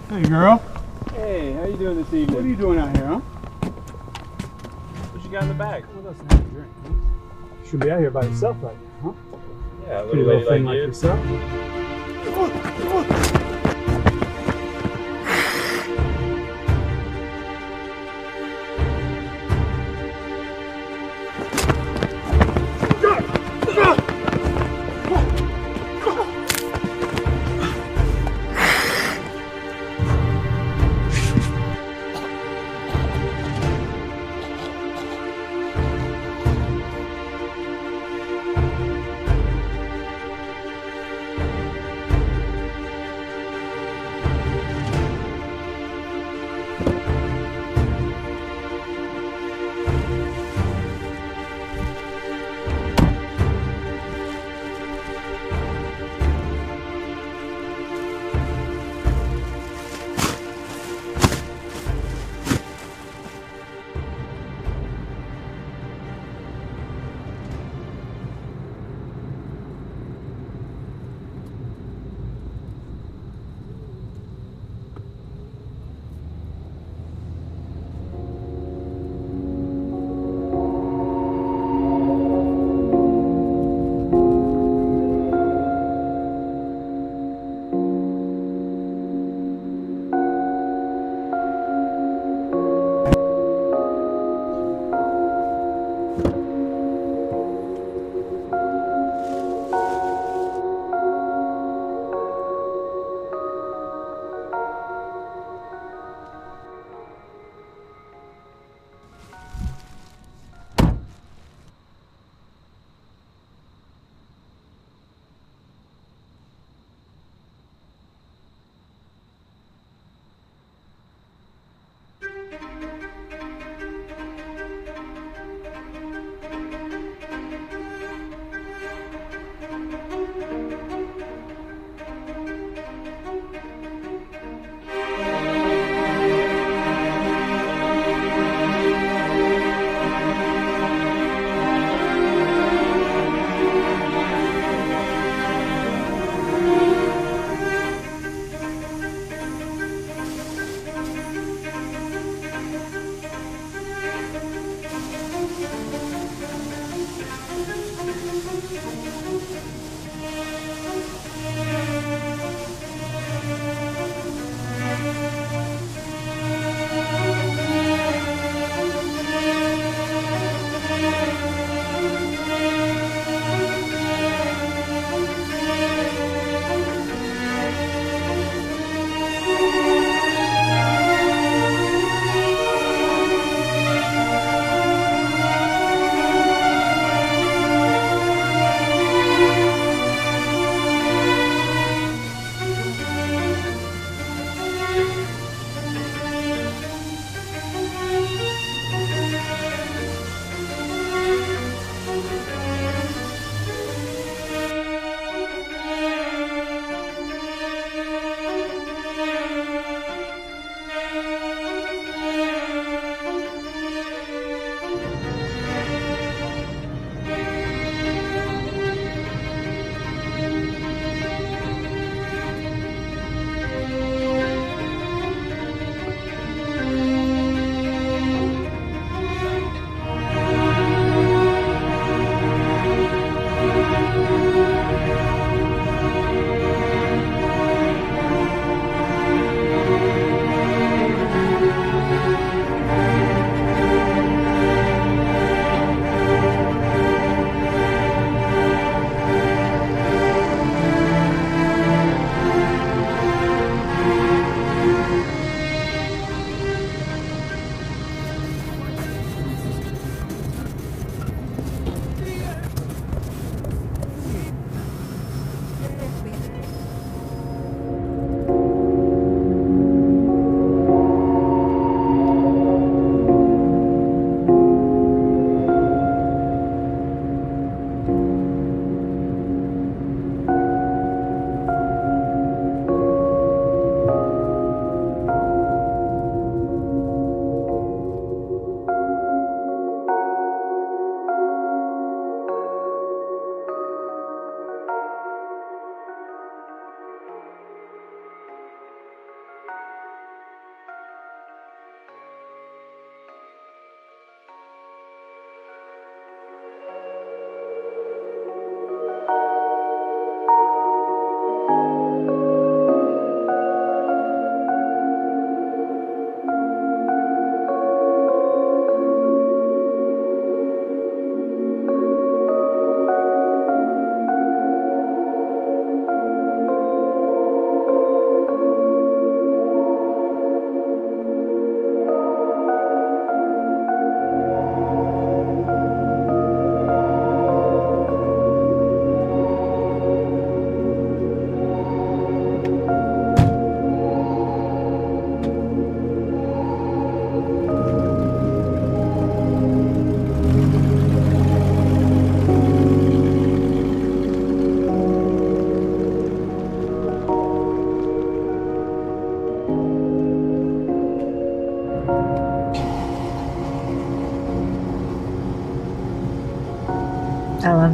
Hey girl. Hey, how you doing this evening? What are you doing out here, huh? What you got in the bag? Well, that's not a drink, huh? You should be out here by yourself right now, huh? Yeah, a Pretty little little lady thing like like you. yourself.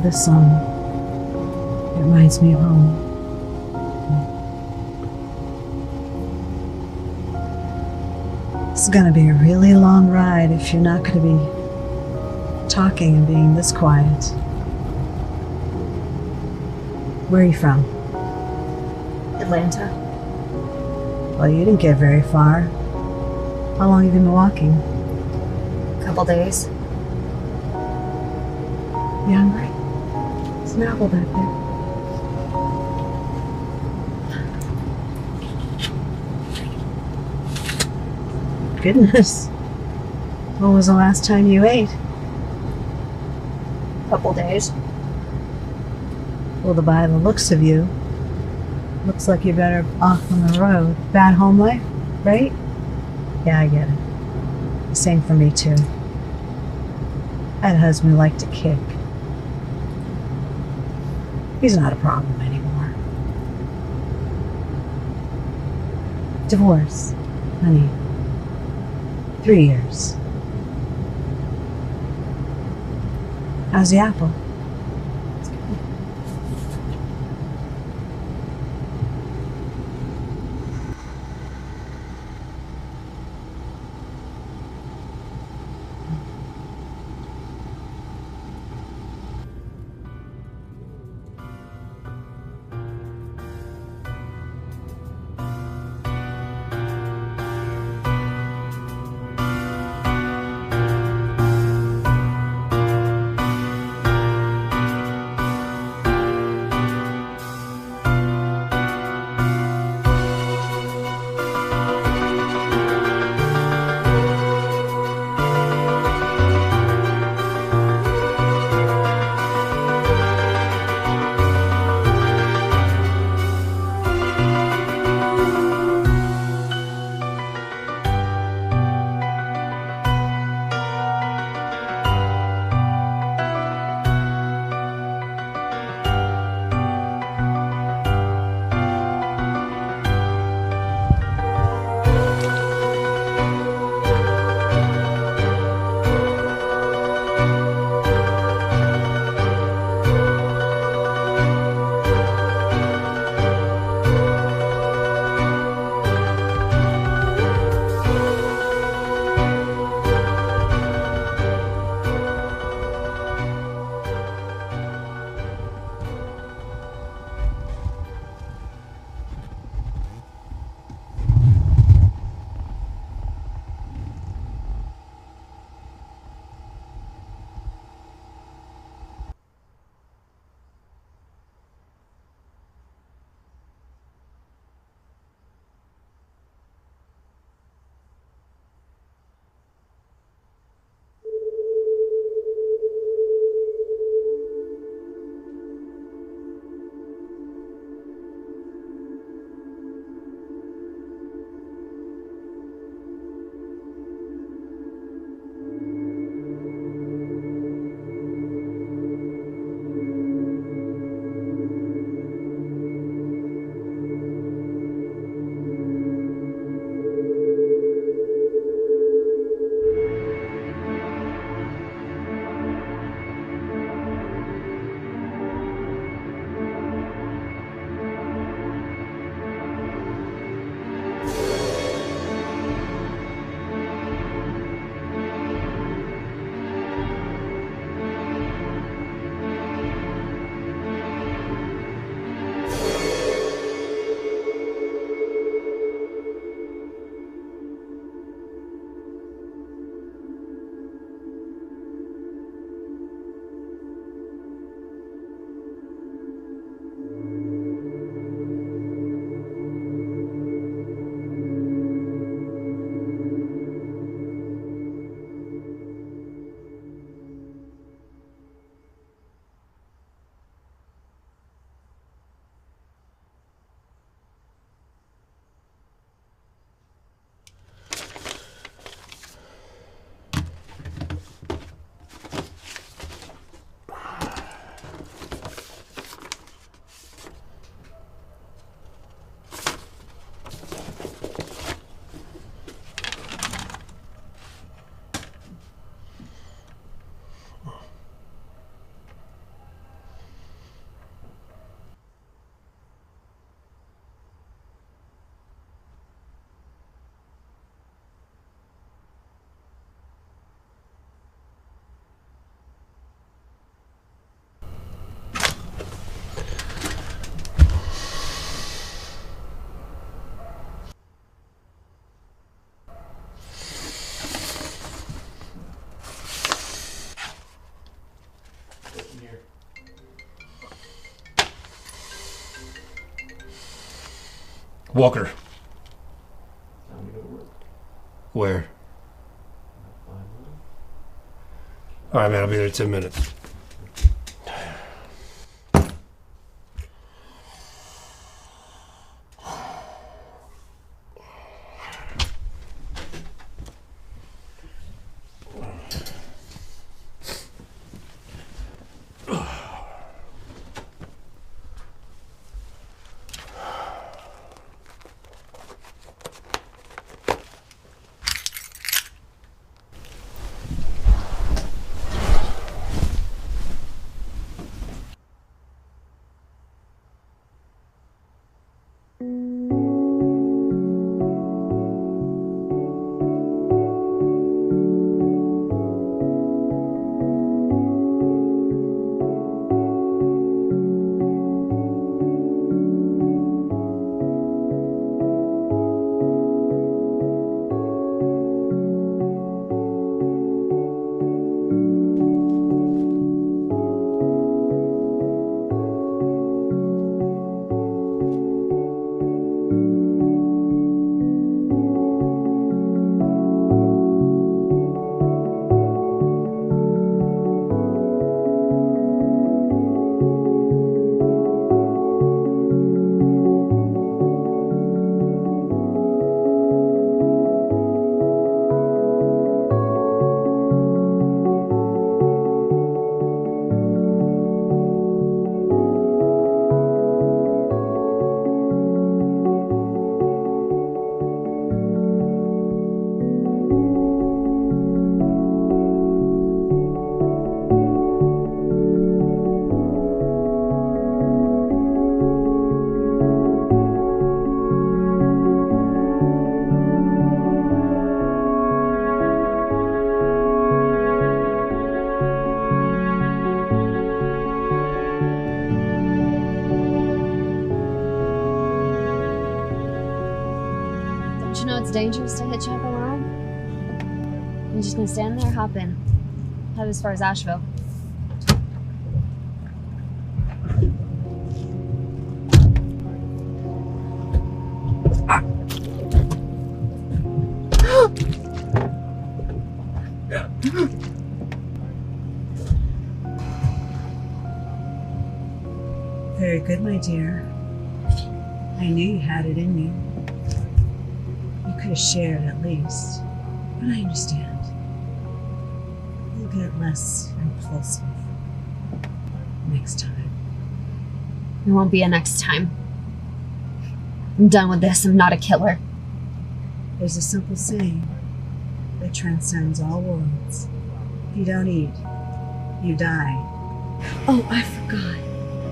love this song. It reminds me of home. This is going to be a really long ride if you're not going to be talking and being this quiet. Where are you from? Atlanta. Well, you didn't get very far. How long have you been walking? Couple days. You hungry? There's an apple back there. Goodness. When was the last time you ate? Couple days. Well, by the looks of you, looks like you're better off on the road. Bad home life, right? Yeah, I get it. Same for me, too. I had a husband who liked to kick. He's not a problem anymore. Divorce, honey. 3 years. How's the apple? Walker. Where? Alright, man, I'll be there in 10 minutes. Don't you know it's dangerous to hitchhike alone? You're just gonna stand there, hop in. Head as far as Asheville. Very good, my dear. I knew you had it in you. You could have shared at least, but I understand. You'll get less impulsive next time. There won't be a next time. I'm done with this. I'm not a killer. There's a simple saying that transcends all worlds. If you don't eat, you die. Oh, I forgot.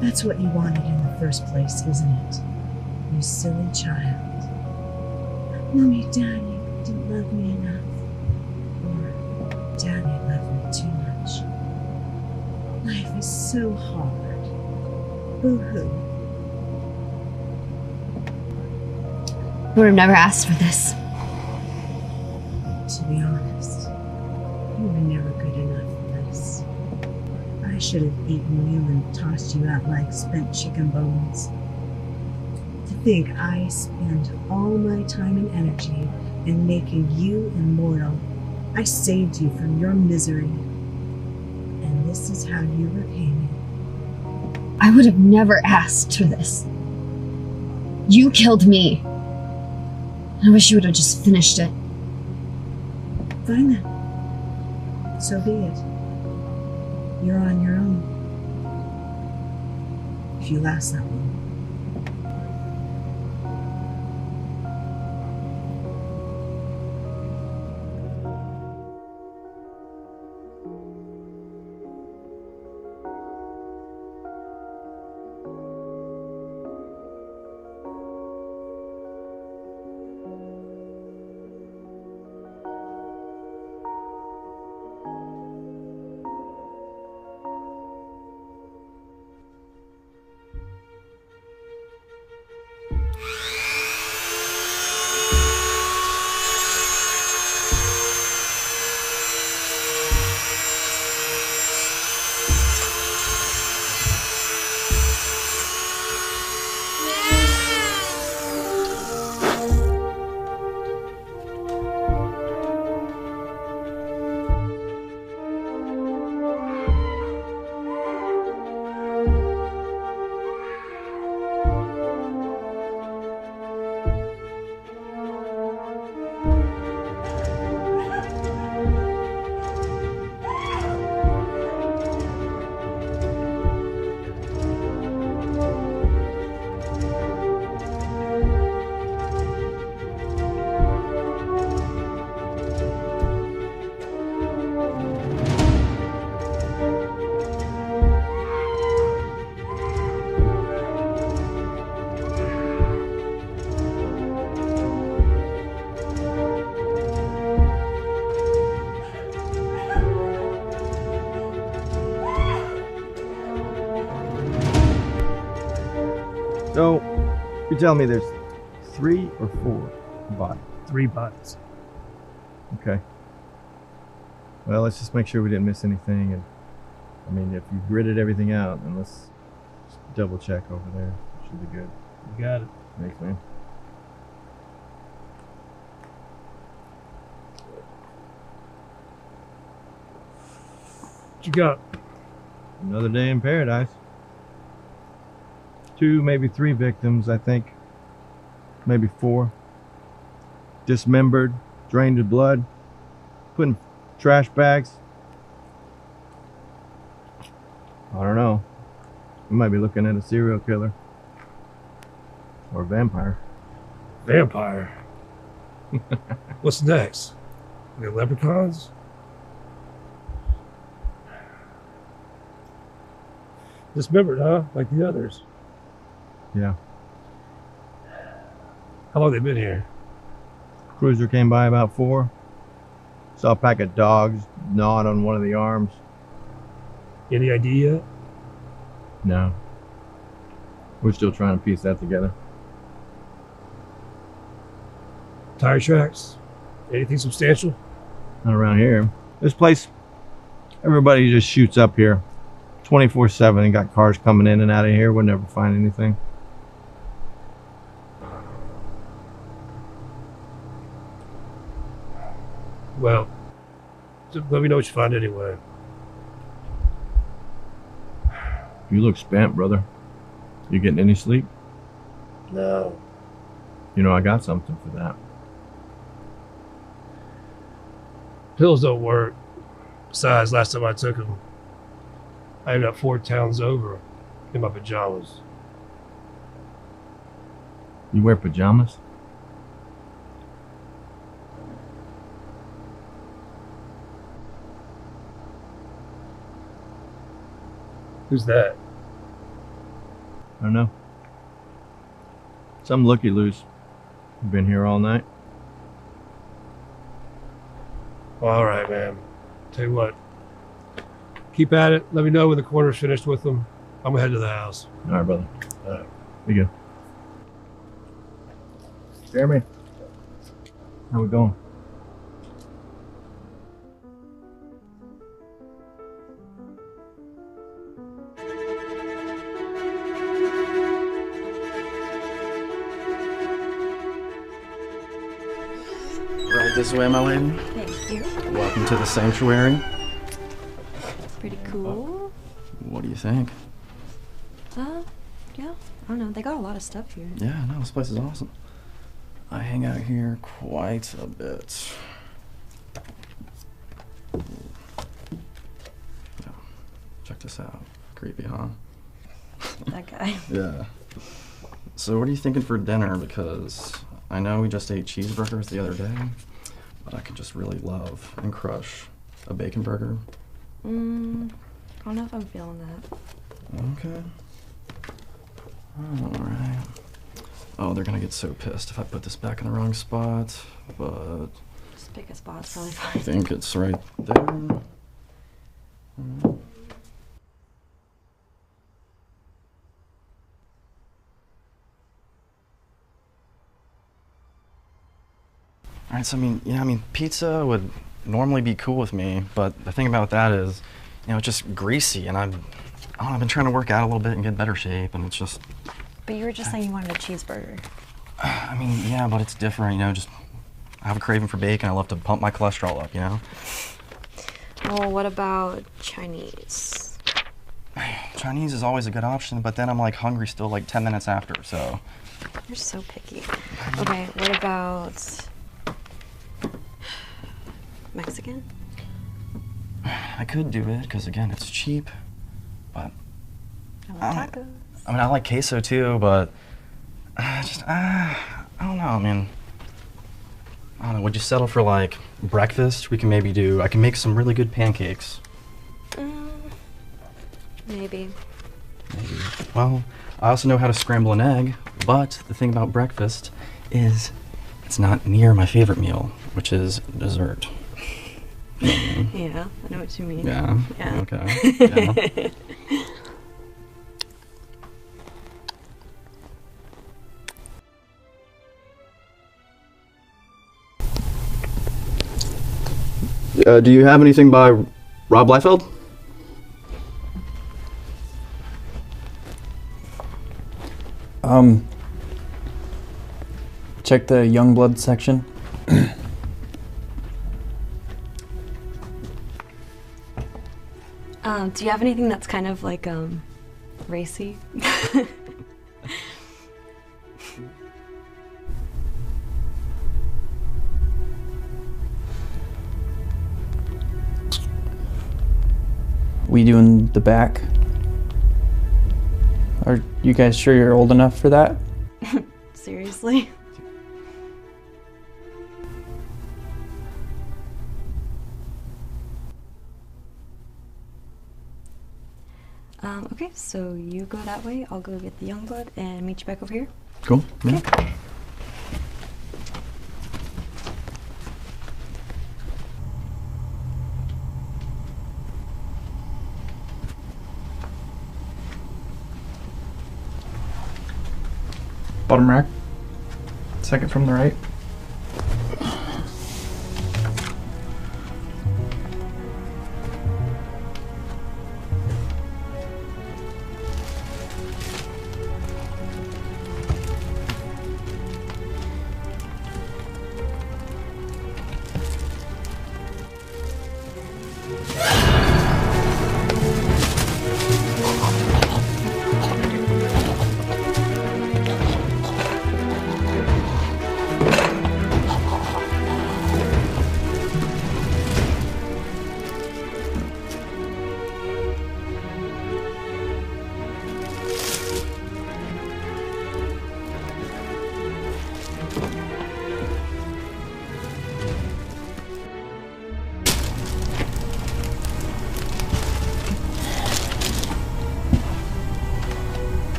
That's what you wanted in the first place, isn't it? You silly child. Mommy, Daddy didn't love me enough. Or Daddy loved me too much. Life is so hard. Boo-hoo. I would have never asked for this. To be honest, you were never good enough for this. I should have eaten you and tossed you out like spent chicken bones. To think I spent all my time and energy in making you immortal. I saved you from your misery. And this is how you repay me. I would have never asked for this. You killed me. I wish you would have just finished it. Fine then. So be it. You're on your own. If you last that long. You're telling me there's 3 or 4 bodies? 3 bodies. Okay. Well, let's just make sure we didn't miss anything. And I mean, if you gridded everything out, then let's just double check over there. Should be good. You got it. Thanks, man. What you got? Another day in paradise. 2, maybe 3 victims, I think. Maybe 4. Dismembered, drained of blood, put in trash bags. I don't know. We might be looking at a serial killer. Or a vampire. Vampire? What's next? We got leprechauns? Dismembered, huh? Like the others. Yeah. How long they been here? Cruiser came by about 4. Saw a pack of dogs gnawed on one of the arms. Any idea? No. We're still trying to piece that together. Tire tracks? Anything substantial? Not around here. This place, everybody just shoots up here 24/7 and got cars coming in and out of here. We'll never find anything. Well, let me know what you find anyway. You look spent, brother. You getting any sleep? No. You know, I got something for that. Pills don't work. Besides, last time I took them, I ended up 4 towns over in my pajamas. You wear pajamas? Who's that? I don't know. Some looky-loose. Been here all night. All right, man. Tell you what. Keep at it. Let me know when the coroner's finished with them. I'm gonna head to the house. All right, brother. All right. Be good. Jeremy, how we going? Right this way, my lady. Thank you. Welcome to the sanctuary. Pretty cool. What do you think? Yeah, I don't know. They got a lot of stuff here. Yeah, no, this place is awesome. I hang out here quite a bit. Yeah. Check this out. Creepy, huh? That guy. Yeah. So what are you thinking for dinner? Because I know we just ate cheeseburgers the other day, but I could just really love and crush a bacon burger. I don't know if I'm feeling that. Okay. Alright. Oh, they're gonna get so pissed if I put this back in the wrong spot, but Just pick a spot, it's probably I fine. think it's right there. Alright, so I mean, pizza would normally be cool with me, but the thing about that is, it's just greasy, and I've been trying to work out a little bit and get better shape, and it's just... But you were just saying you wanted a cheeseburger. I mean, yeah, but it's different, just... I have a craving for bacon, I love to pump my cholesterol up, Well, what about Chinese? Chinese is always a good option, but then I'm, hungry still, 10 minutes after, so... You're so picky. Okay, what about Mexican? I could do it, because, again, it's cheap, but... I want tacos. I mean, I like queso, too, but... I don't know, I mean... I don't know, would you settle for, breakfast? I can make some really good pancakes. Maybe. Maybe. Well, I also know how to scramble an egg, but the thing about breakfast is it's not near my favorite meal, which is dessert. Yeah, I know what you mean. Yeah. Yeah. Okay. Yeah. Do you have anything by Rob Liefeld? Check the Youngblood section. Do you have anything that's kind of like racy? We doing the back? Are you guys sure you're old enough for that? Seriously? Okay, so you go that way, I'll go get the Youngblood and meet you back over here. Cool. Yeah. Okay. Bottom rack. Second from the right.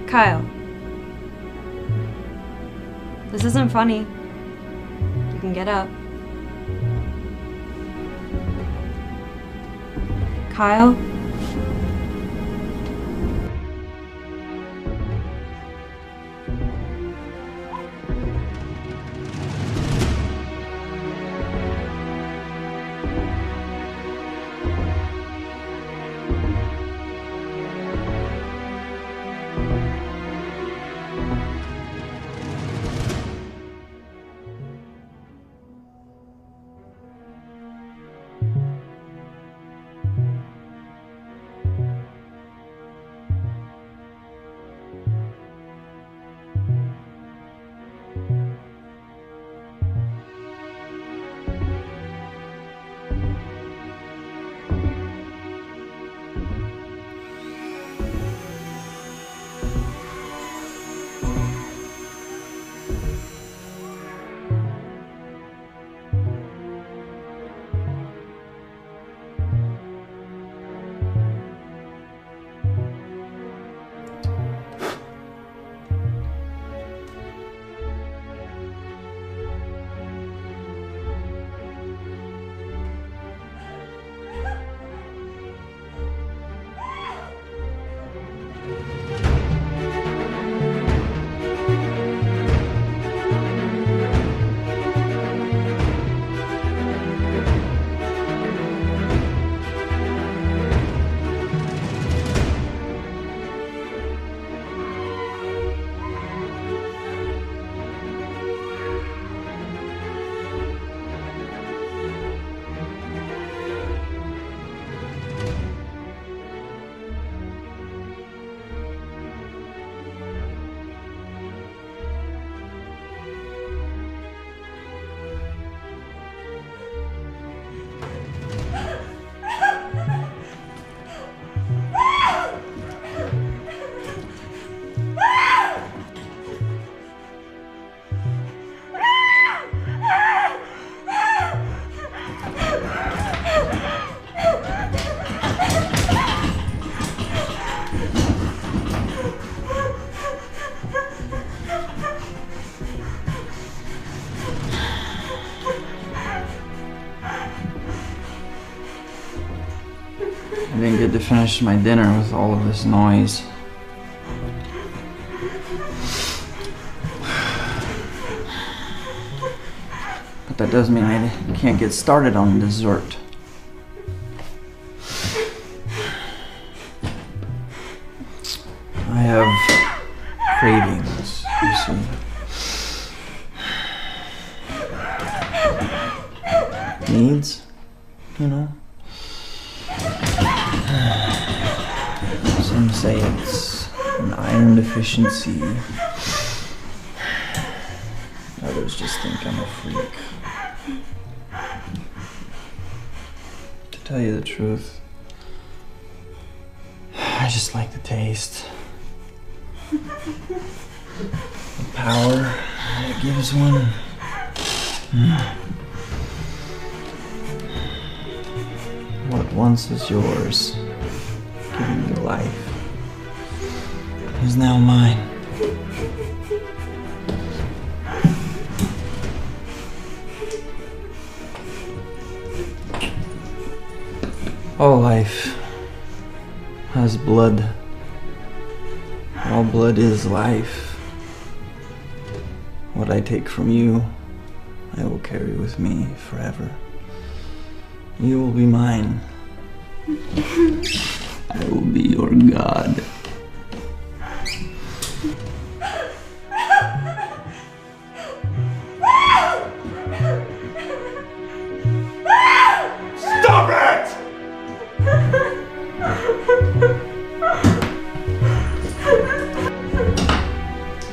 Kyle. This isn't funny. You can get up. Kyle? I didn't get to finish my dinner with all of this noise. But that does mean I can't get started on dessert. I have cravings, you see. Needs, you know? Some say it's an iron deficiency. Others just think I'm a freak. To tell you the truth, I just like the taste. The power that it gives one. What once was yours, giving you life, is now mine. All life has blood. All blood is life. What I take from you, I will carry with me forever. You will be mine. I will be your God. Stop it!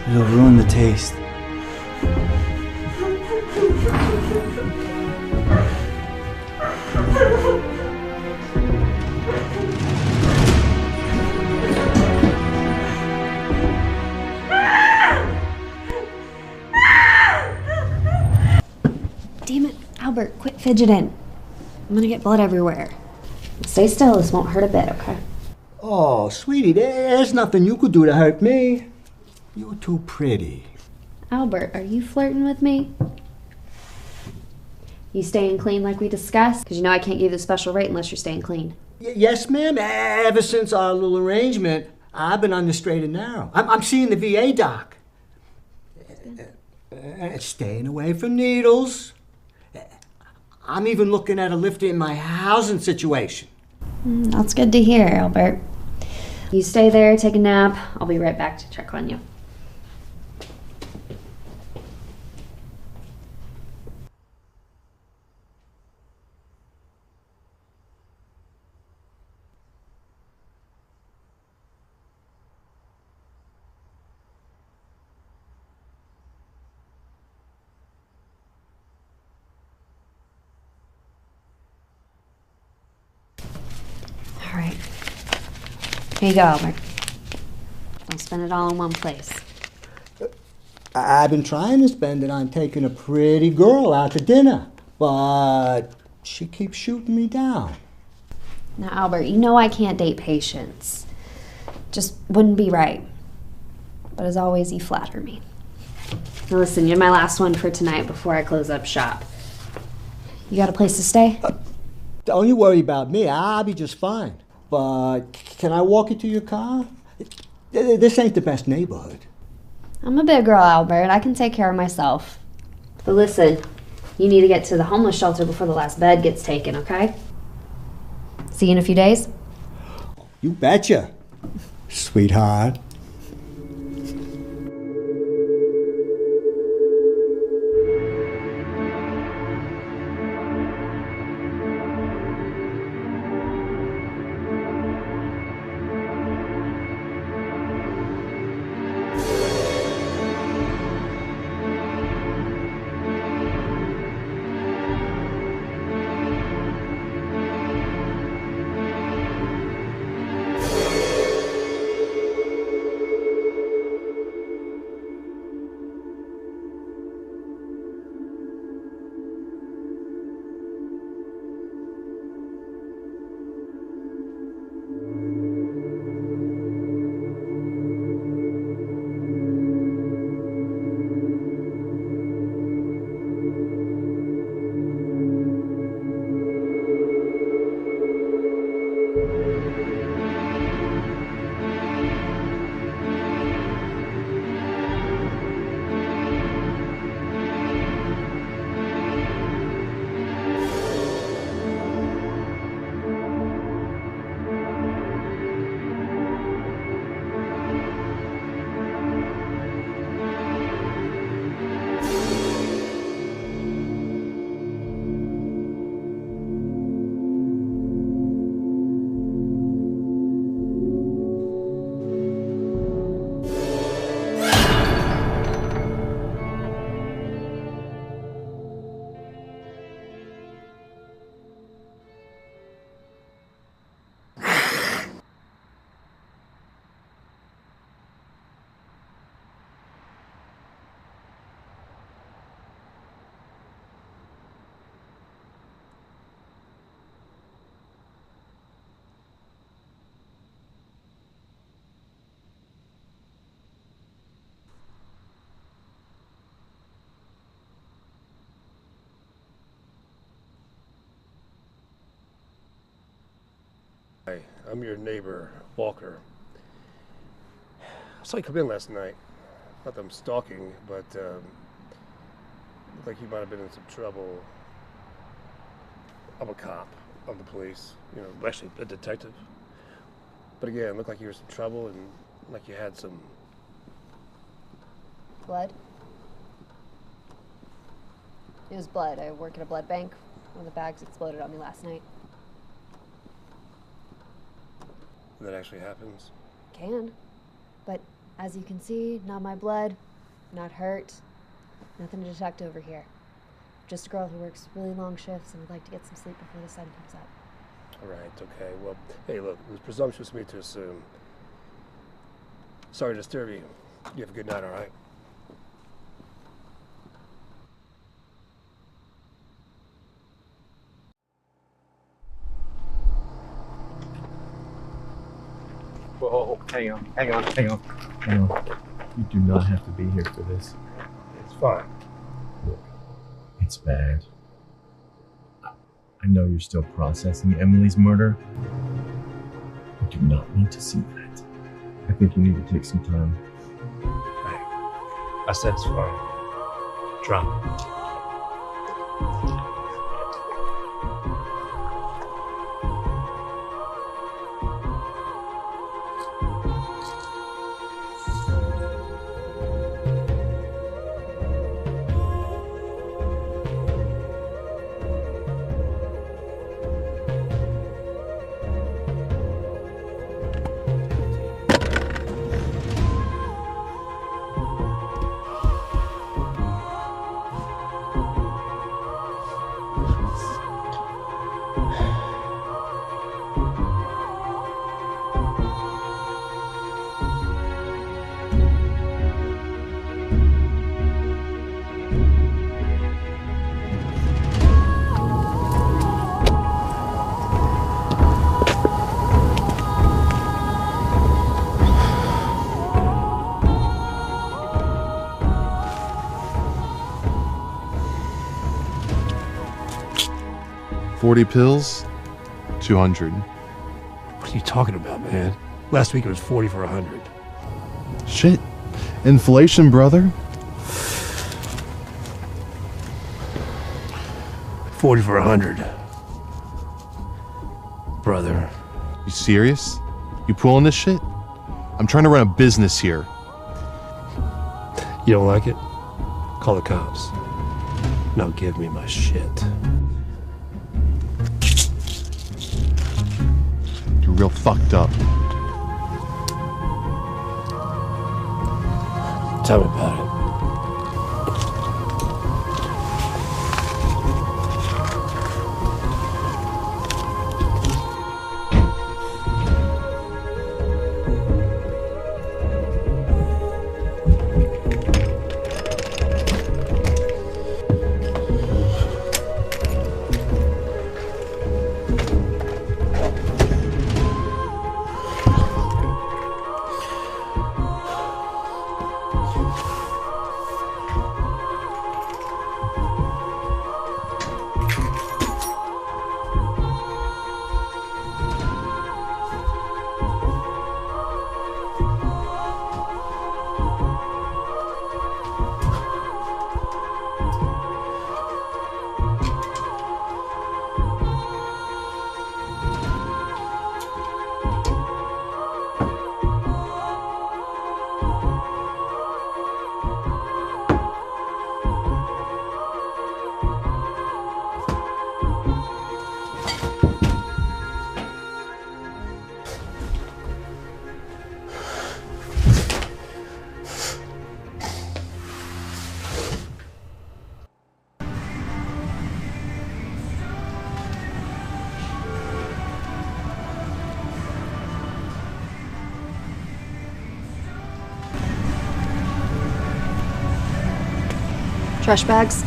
It'll ruin the taste. Damn it, Albert, quit fidgeting. I'm gonna get blood everywhere. Stay still, this won't hurt a bit, okay? Oh, sweetie, there's nothing you could do to hurt me. You're too pretty. Albert, are you flirting with me? You staying clean like we discussed? Because you know I can't give you the special rate unless you're staying clean. Yes, ma'am. Ever since our little arrangement, I've been on the straight and narrow. I'm seeing the VA doc. Staying away from needles. I'm even looking at a lift in my housing situation. That's good to hear, Albert. You stay there, take a nap. I'll be right back to check on you. All right. Here you go, Albert. Don't spend it all in one place. I've been trying to spend it on taking a pretty girl out to dinner, but she keeps shooting me down. Now, Albert, you know I can't date patients. Just wouldn't be right. But as always, you flatter me. Now listen, you're my last one for tonight before I close up shop. You got a place to stay? Don't you worry about me. I'll be just fine. But can I walk you to your car? This ain't the best neighborhood. I'm a big girl, Albert. I can take care of myself. But listen, you need to get to the homeless shelter before the last bed gets taken, okay? See you in a few days? You betcha, sweetheart. I'm your neighbor, Walker. I saw you come in last night. Not that I'm stalking, but looked like you might have been in some trouble. I'm a cop. I'm the police. You know, actually a detective. But again, it looked like you were in some trouble and like you had some... Blood? It was blood. I work at a blood bank. One of the bags exploded on me last night. That actually happens? Can. But as you can see, not my blood, not hurt, nothing to detect over here. Just a girl who works really long shifts and would like to get some sleep before the sun comes up. All right, okay. Well, hey, look, it was presumptuous of me to assume. Sorry to disturb you. You have a good night, all right? Whoa, hang on. You do not have to be here for this. It's fine. Look, it's bad. I know you're still processing Emily's murder. I do not need to see that. I think you need to take some time. Hey, I said it's fine. Drop it. $40 pills, $200. What are you talking about, man? Last week it was 40 for 100. Shit. Inflation, brother. 40 for 100. Brother. You serious? You pulling this shit? I'm trying to run a business here. You don't like it? Call the cops. Now give me my shit. You're real fucked up. Tell me about it. Trash bags?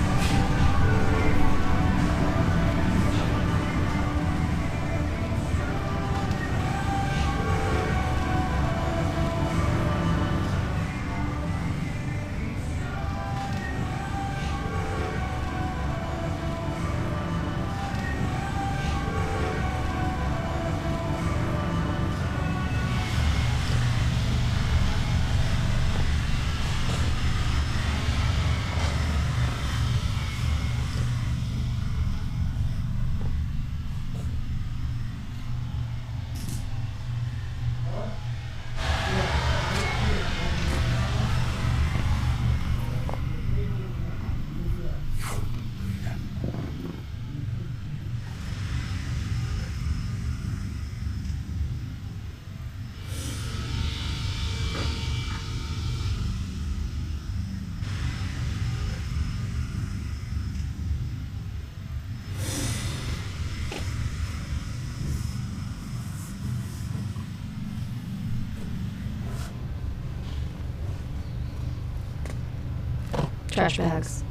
trash bags.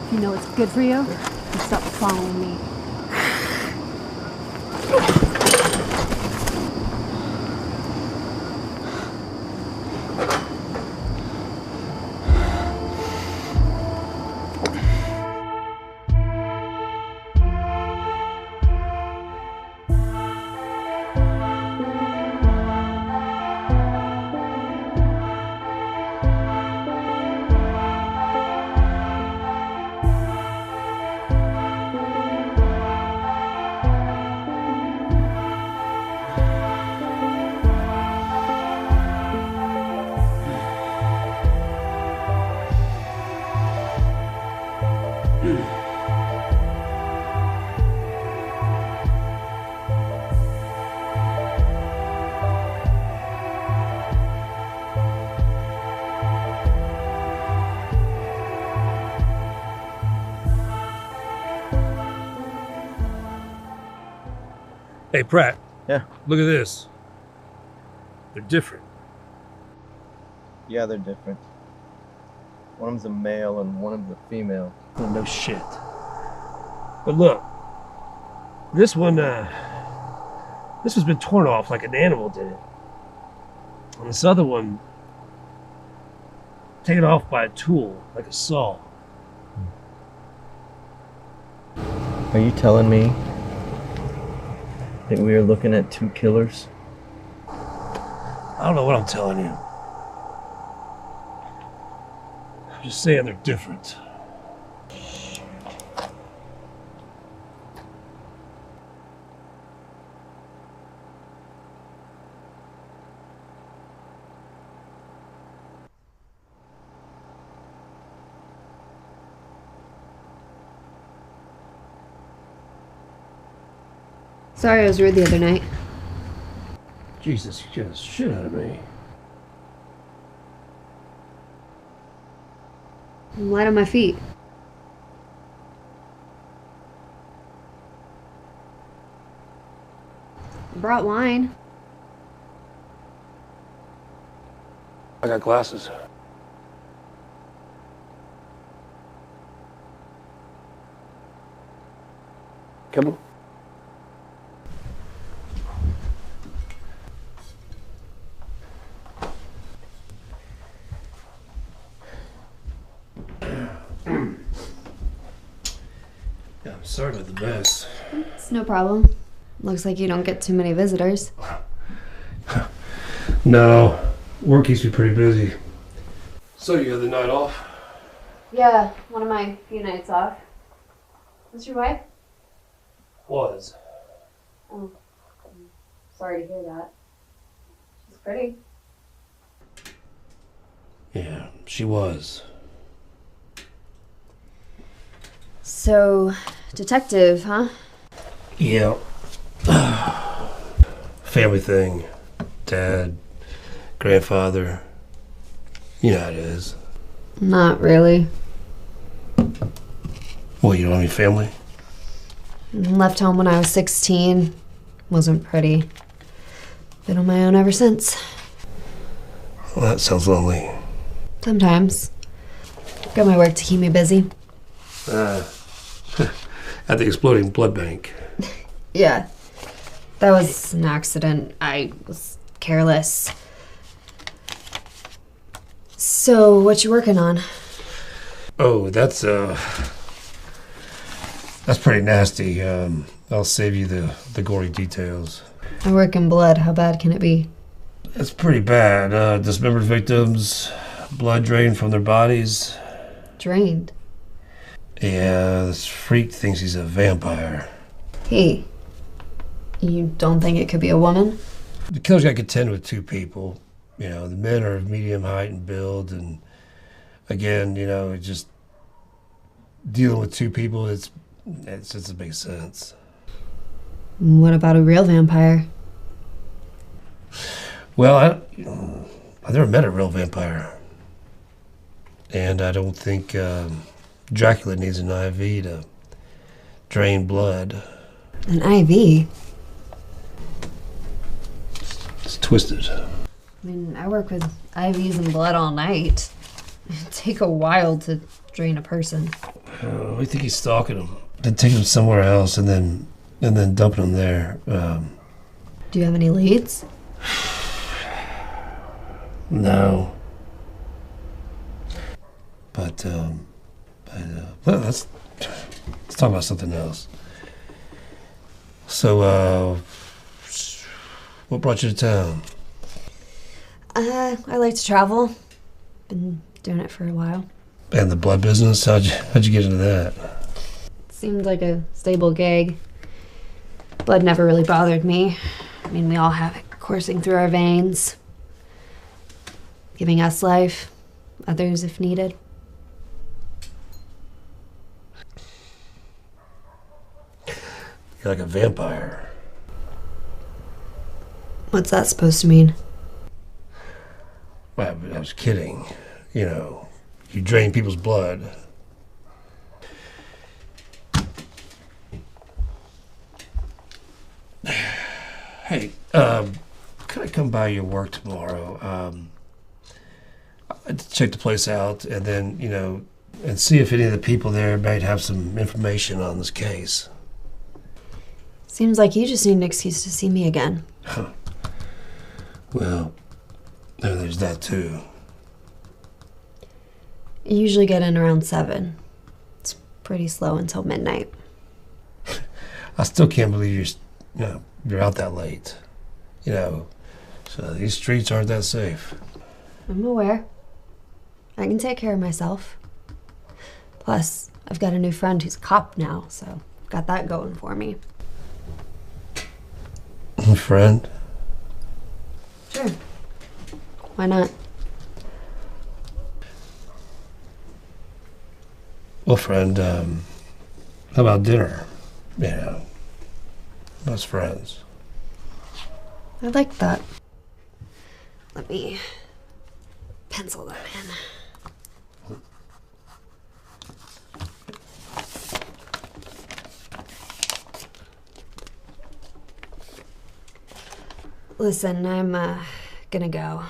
If you know what's good for you, then stop following me. Hey, Pratt. Yeah. Look at this. They're different. Yeah, they're different. One of them's a male and one of them's a female. Oh, no shit. But look, this one's been torn off like an animal did it. And this other one, taken off by a tool, like a saw. Are you telling me that we are looking at two killers? I don't know what I'm telling you. I'm just saying they're different. Sorry I was rude the other night. Jesus, you scared the shit out of me. I'm light on my feet. I brought wine. I got glasses. Come on. Yeah, I'm sorry about the mess. It's no problem. Looks like you don't get too many visitors. No, work keeps me pretty busy. So you had the night off? Yeah, one of my few nights off. What's your wife? Was. Oh, I'm sorry to hear that. She's pretty. Yeah, she was. So, detective, huh? Yeah. Family thing. Dad, grandfather. You know how it is. Not really. Well, you don't have any family? Left home when I was 16. Wasn't pretty. Been on my own ever since. Well, that sounds lonely. Sometimes. Got my work to keep me busy. At the exploding blood bank. Yeah. That was an accident. I was careless. So, what you working on? Oh, that's pretty nasty. I'll save you the gory details. I work in blood. How bad can it be? It's pretty bad. Dismembered victims, blood drained from their bodies. Drained? Yeah, this freak thinks he's a vampire. He? You don't think it could be a woman? The killer's got to contend with two people. You know, the men are of medium height and build, and again, you know, just dealing with two people, it doesn't make sense. What about a real vampire? Well, I've never met a real vampire, and I don't think Dracula needs an IV to drain blood. An IV? It's twisted. I mean, I work with IVs and blood all night. It'd take a while to drain a person. We think he's stalking him. Then take him somewhere else and then dumping him there. Do you have any leads? No. But let's talk about something else. So, what brought you to town? I like to travel. Been doing it for a while. And the blood business? How'd you get into that? Seemed like a stable gig. Blood never really bothered me. I mean, we all have it coursing through our veins. Giving us life, others if needed. You're like a vampire. What's that supposed to mean? Well, I was kidding. You know, you drain people's blood. Hey, could I come by your work tomorrow? I'd check the place out and then, and see if any of the people there might have some information on this case. Seems like you just need an excuse to see me again. Huh. Well, there's that too. I usually get in around 7. It's pretty slow until midnight. I still can't believe you're out that late. So these streets aren't that safe. I'm aware. I can take care of myself. Plus, I've got a new friend who's a cop now, so I've got that going for me. A friend? Sure. Why not? Well, friend, how about dinner? Us friends. I like that. Let me pencil that in. Listen, I'm gonna go.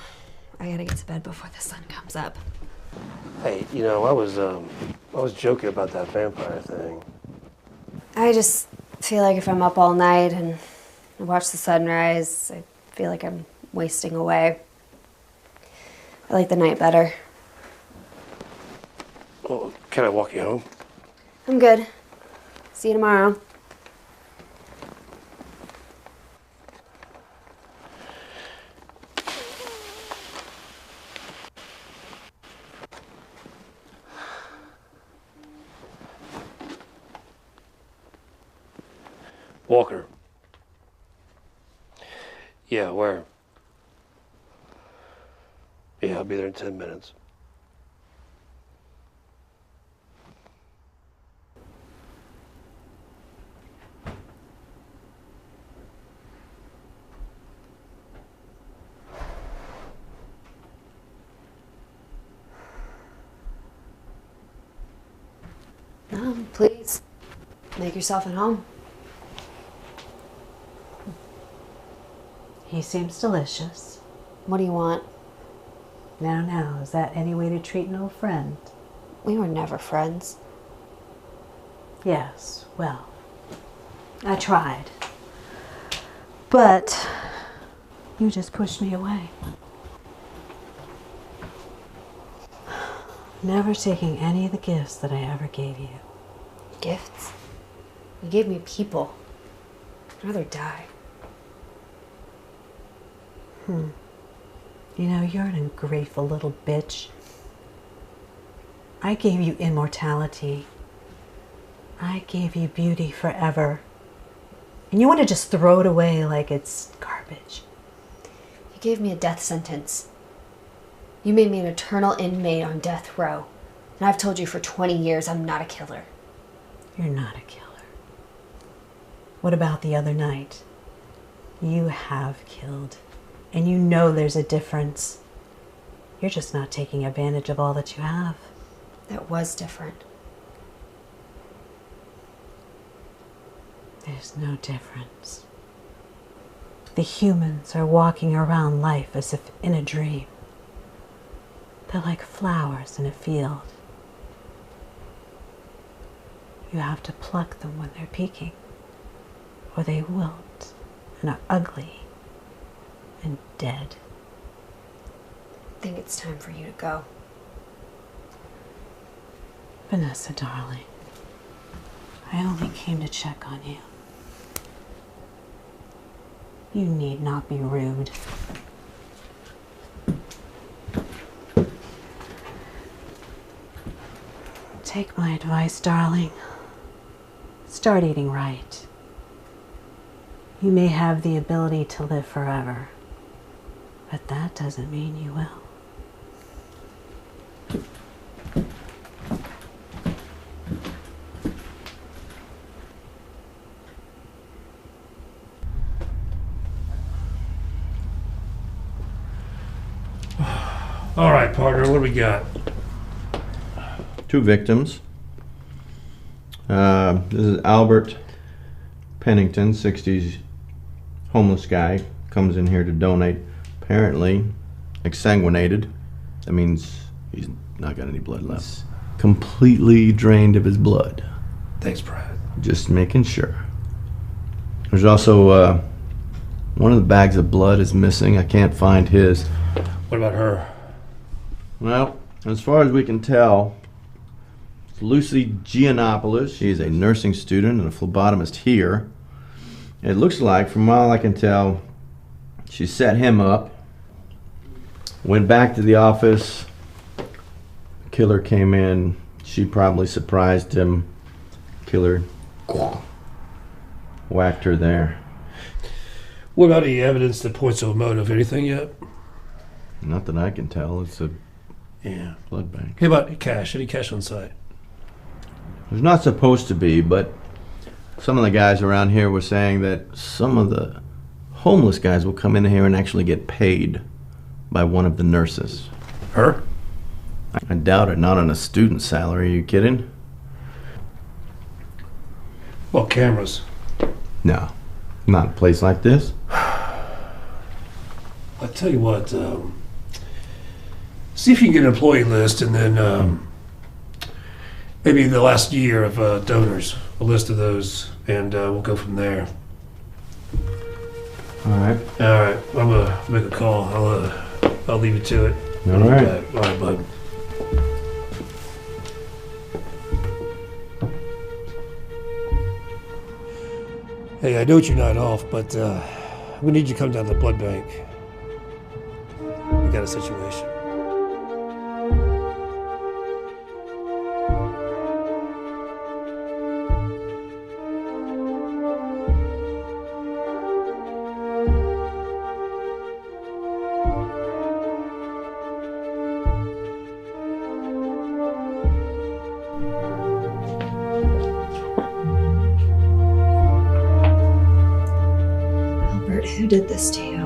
I gotta get to bed before the sun comes up. Hey, I was joking about that vampire thing. I just feel like if I'm up all night and I watch the sunrise, I feel like I'm wasting away. I like the night better. Well, can I walk you home? I'm good. See you tomorrow. Walker. Yeah, where? Yeah, I'll be there in 10 minutes. Please, make yourself at home. He seems delicious. What do you want? Now, is that any way to treat an old friend? We were never friends. Yes, well, I tried. But you just pushed me away. Never taking any of the gifts that I ever gave you. Gifts? You gave me people. I'd rather die. You're an ungrateful little bitch. I gave you immortality. I gave you beauty forever. And you want to just throw it away like it's garbage. You gave me a death sentence. You made me an eternal inmate on death row. And I've told you for 20 years I'm not a killer. You're not a killer. What about the other night? You have killed. And you know there's a difference. You're just not taking advantage of all that you have. That was different. There's no difference. The humans are walking around life as if in a dream. They're like flowers in a field. You have to pluck them when they're peaking, or they wilt and are ugly and dead. I think it's time for you to go. Vanessa, darling, I only came to check on you. You need not be rude. Take my advice, darling. Start eating right. You may have the ability to live forever, but that doesn't mean you will. All right, partner, what do we got? 2 victims. This is Albert Pennington, 60s homeless guy, comes in here to donate. Apparently exsanguinated. That means he's not got any blood left. Completely drained of his blood. Thanks, Brad. Just making sure. There's also one of the bags of blood is missing. I can't find his. What about her? Well, as far as we can tell, it's Lucy Giannopoulos. She's a nursing student and a phlebotomist here. It looks like, from all I can tell, she set him up, went back to the office, the killer came in, she probably surprised him, killer whacked her there. What about any evidence that points to a motive? Anything yet? Not that I can tell. It's a blood bank. How about cash? Any cash on site? There's not supposed to be, but some of the guys around here were saying that some of the homeless guys will come in here and actually get paid by one of the nurses. Her? I doubt it. Not on a student salary. Are you kidding? Well, cameras. No. Not a place like this. I tell you what, see if you can get an employee list, and then maybe the last year of donors, a list of those, and we'll go from there. All right. All right, I'm gonna make a call. I'll leave you to it. All right. All right, bud. Hey, I know you're not off, but we need you to come down to the blood bank. We got a situation. Albert, who did this to you?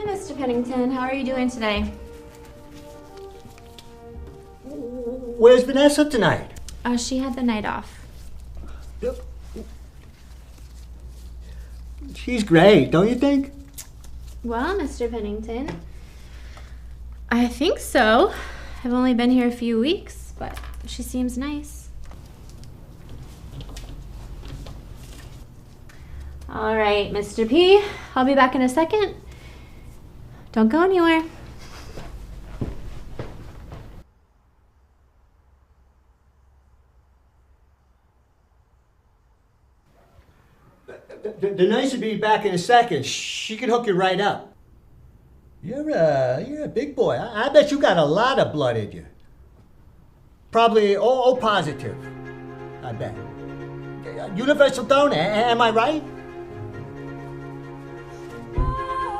Mr. Pennington, how are you doing today? Where's Vanessa tonight? She had the night off. She's great, don't you think? Well, Mr. Pennington, I think so. I've only been here a few weeks, but she seems nice. All right, Mr. P, I'll be back in a second. Don't go anywhere. The nurse will be back in a second. She can hook you right up. You're a big boy. I bet you got a lot of blood in you. Probably O positive, I bet. Universal donor, am I right?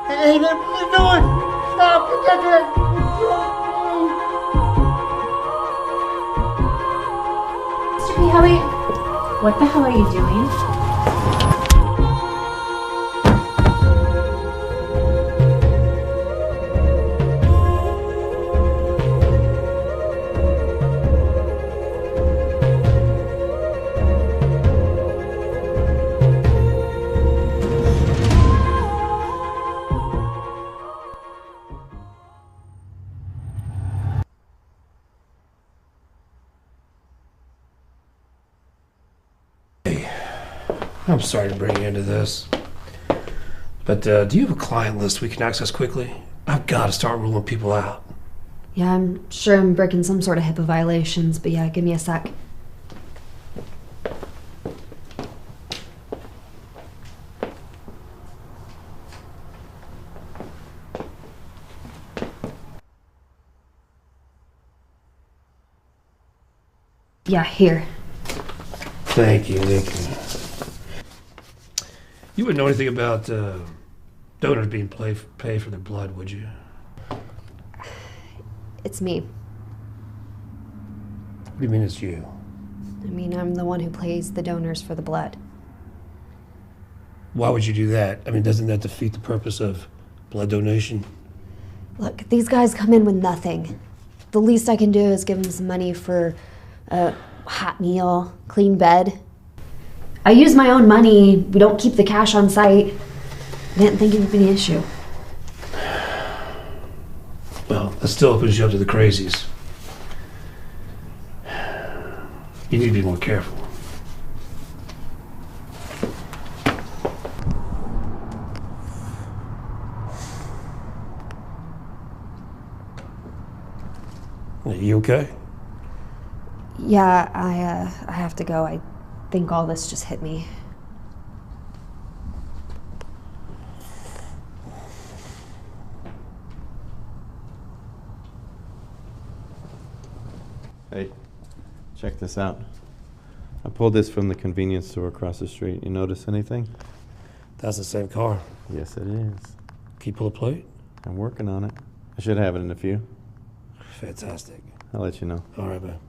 Hey, what are you doing? Stop! Get it! Mr. P, how are you? What the hell are you doing? I'm sorry to bring you into this, but do you have a client list we can access quickly? I've got to start ruling people out. Yeah, I'm sure I'm breaking some sort of HIPAA violations, but yeah, give me a sec. Yeah, here. Thank you. You wouldn't know anything about donors being paid for their blood, would you? It's me. What do you mean it's you? I mean, I'm the one who pays the donors for the blood. Why would you do that? I mean, doesn't that defeat the purpose of blood donation? Look, these guys come in with nothing. The least I can do is give them some money for a hot meal, clean bed. I use my own money. We don't keep the cash on site. I didn't think it would be an issue. Well, that still opens you up to the crazies. You need to be more careful. Are you okay? Yeah, I have to go. I think all this just hit me. Hey, check this out. I pulled this from the convenience store across the street. You notice anything? That's the same car. Yes, it is. Can you pull a plate? I'm working on it. I should have it in a few. Fantastic. I'll let you know. All right, man.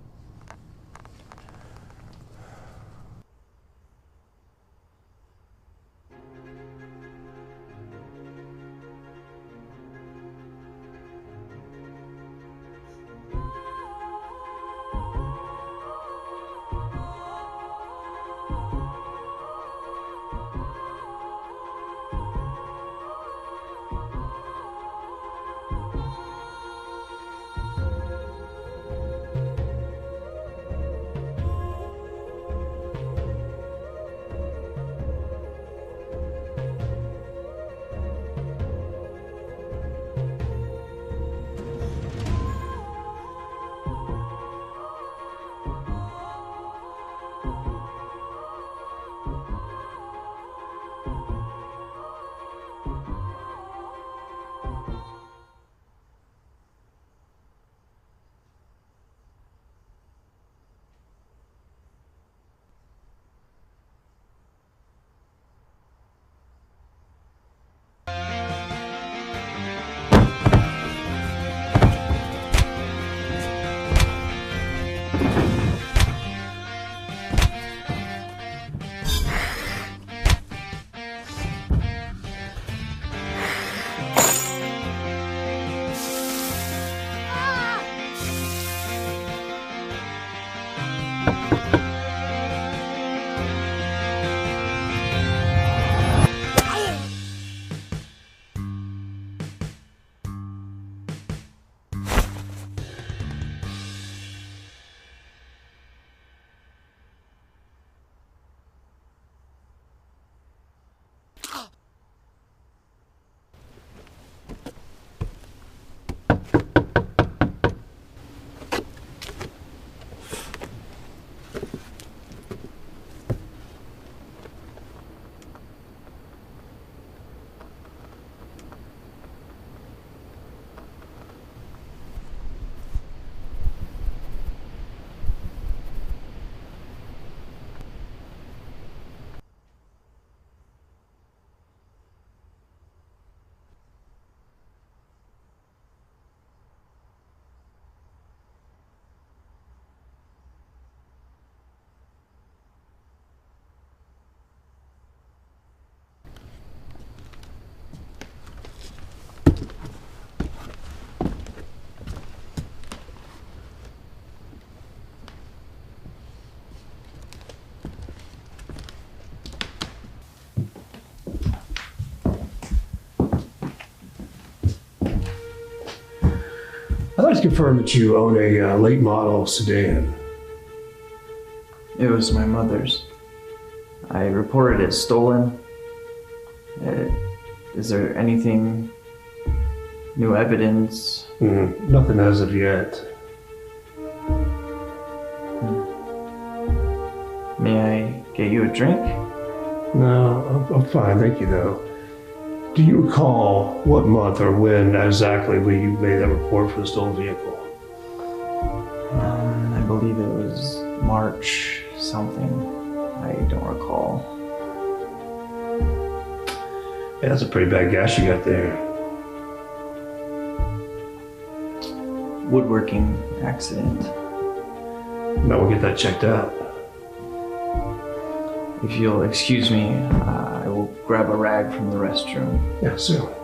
to confirm that you own a late model sedan. It was my mother's. I reported it stolen. Is there anything, new evidence? Nothing as of yet. May I get you a drink? No, I'm fine, thank you though. Do you recall what month or when exactly you made that report for the stolen vehicle? I believe it was March something. I don't recall. Yeah, that's a pretty bad gash you got there. Woodworking accident. Might want to get that checked out. If you'll excuse me, I will grab a rag from the restroom. Yeah, certainly.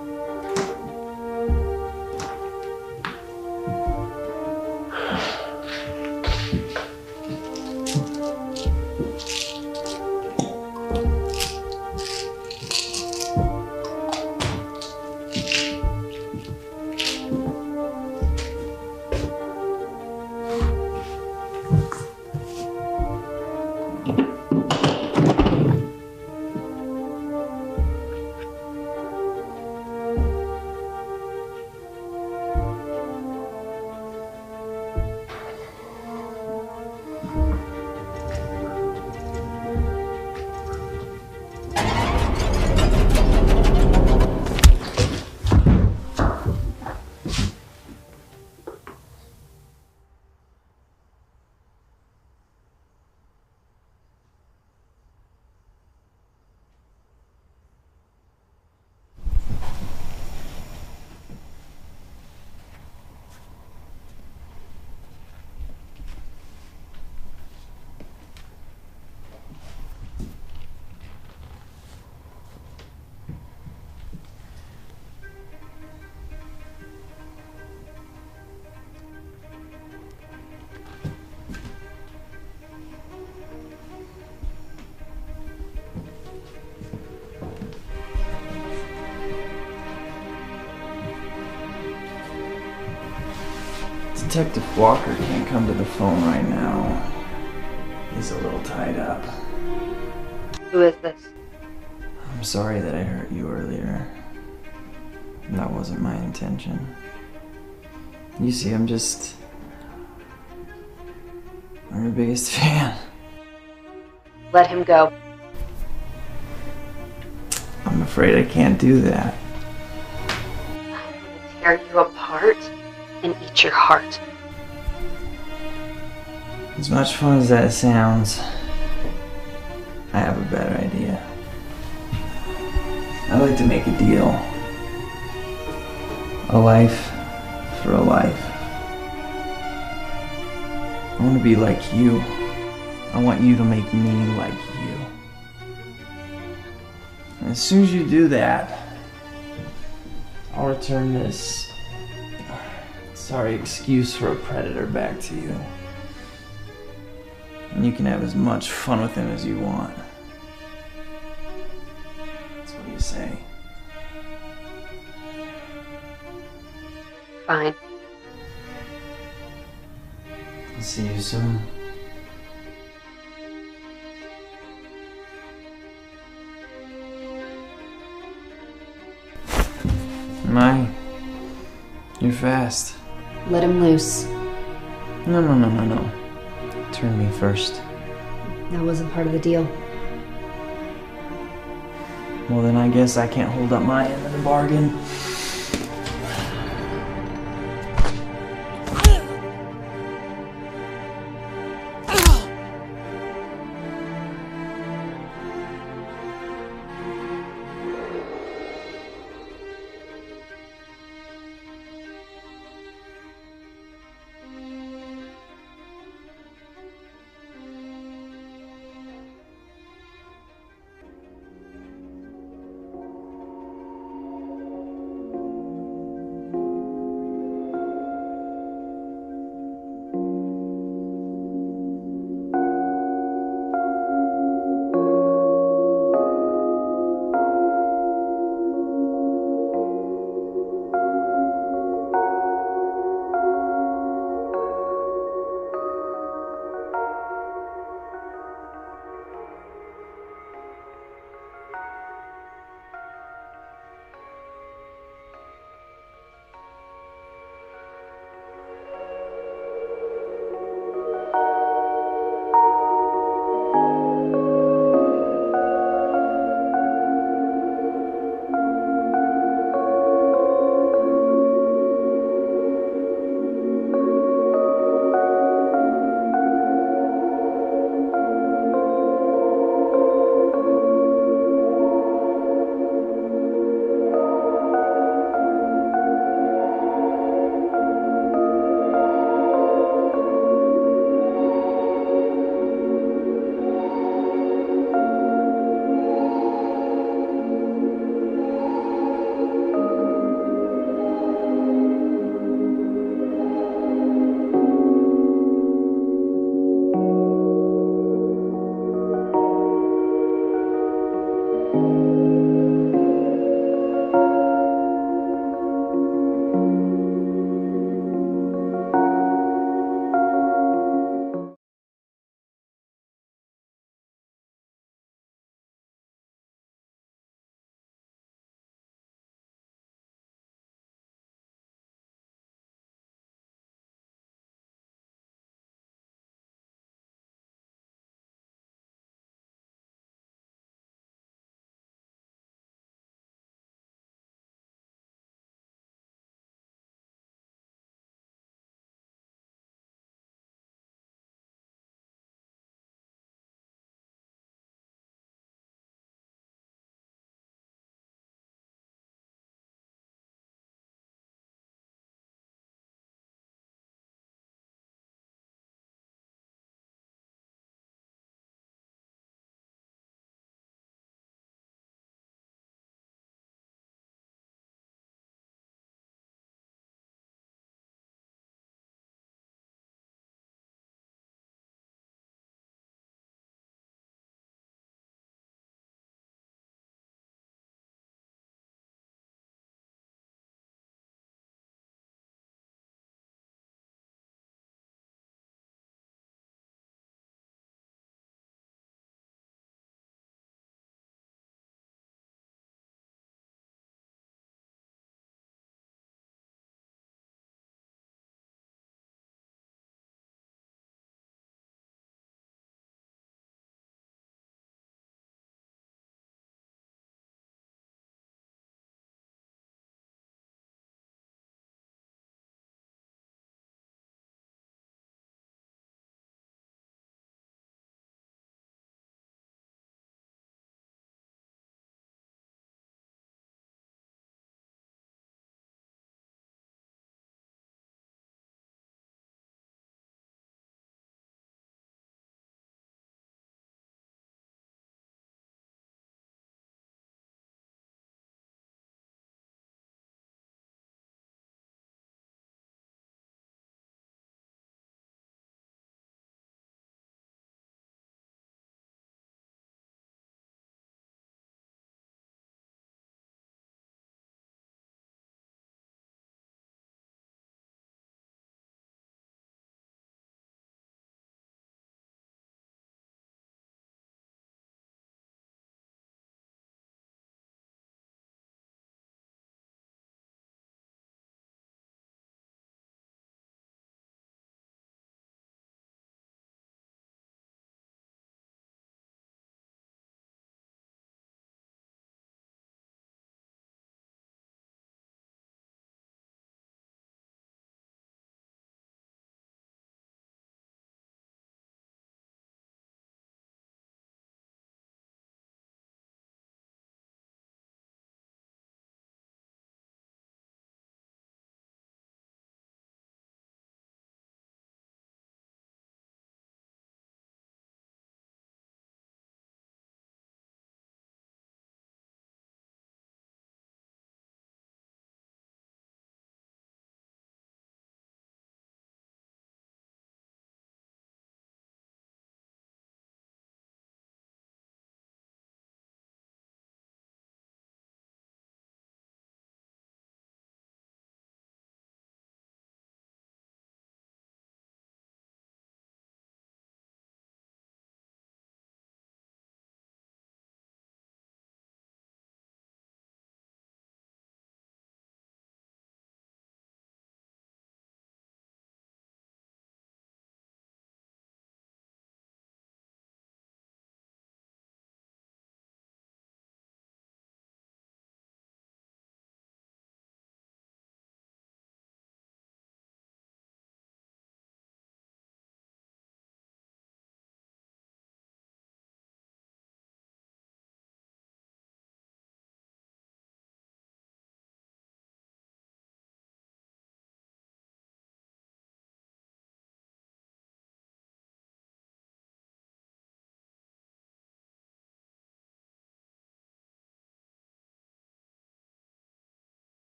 Detective Walker can't come to the phone right now. He's a little tied up. Who is this? I'm sorry that I hurt you earlier. That wasn't my intention. You see, I'm your biggest fan. Let him go. I'm afraid I can't do that. I'm gonna tear you apart and eat your heart. As much fun as that sounds, I have a better idea. I'd like to make a deal. A life for a life. I want to be like you. I want you to make me like you. And as soon as you do that, I'll return this excuse for a predator back to you. And you can have as much fun with him as you want. That's what you say. Fine. I'll see you soon. My, you're fast. Let him loose. No. Turn me first. That wasn't part of the deal. Well, then I guess I can't hold up my end of the bargain. you.